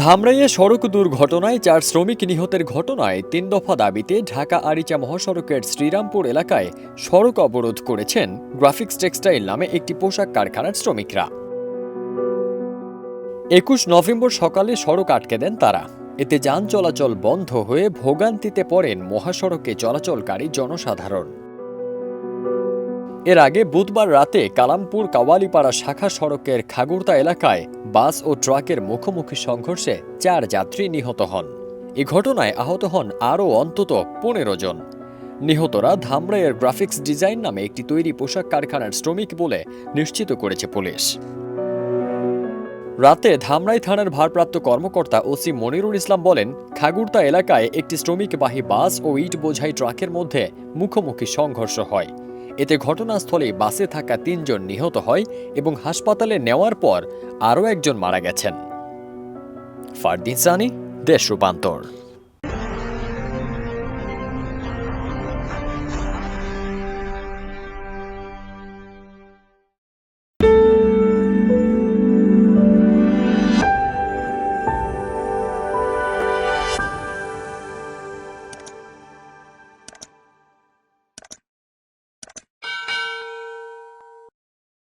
ধামরাইয়ে সড়ক দুর্ঘটনায় 4 শ্রমিক নিহতের ঘটনায় 3 দফা দাবিতে ঢাকা আরিচা মহাসড়কের শ্রীরামপুর এলাকায় সড়ক অবরোধ করেছেন গ্রাফিক্স টেক্সটাইল নামে একটি পোশাক কারখানার শ্রমিকরা। 21 নভেম্বর সকালে সড়ক আটকে দেন তারা। এতে যান চলাচল বন্ধ হয়ে ভোগান্তিতে পড়েন মহাসড়কে চলাচলকারী জনসাধারণ। এর আগে বুধবার রাতে কালামপুর কাওয়ালিপাড়া শাখা সড়কের খাগুড়তা এলাকায় বাস ও ট্রাকের মুখোমুখি সংঘর্ষে 4 যাত্রী নিহত হন। এ ঘটনায় আহত হন আরও অন্তত 15 জন। নিহতরা ধামরাইয়ের গ্রাফিক্স ডিজাইন নামে একটি তৈরি পোশাক কারখানার শ্রমিক বলে নিশ্চিত করেছে পুলিশ। রাতে ধামরাই থানার ভারপ্রাপ্ত কর্মকর্তা ওসি মনিরুল ইসলাম বলেন, খাগুড়তা এলাকায় একটি শ্রমিকবাহী বাস ও ইট বোঝাই ট্রাকের মধ্যে মুখোমুখি সংঘর্ষ হয়। এতে ঘটনাস্থলে বাসে থাকা 3 জন নিহত হয় এবং হাসপাতালে নেওয়ার পর আরও একজন মারা গেছেন। ফারদিন সানি, দেশ রূপান্তর।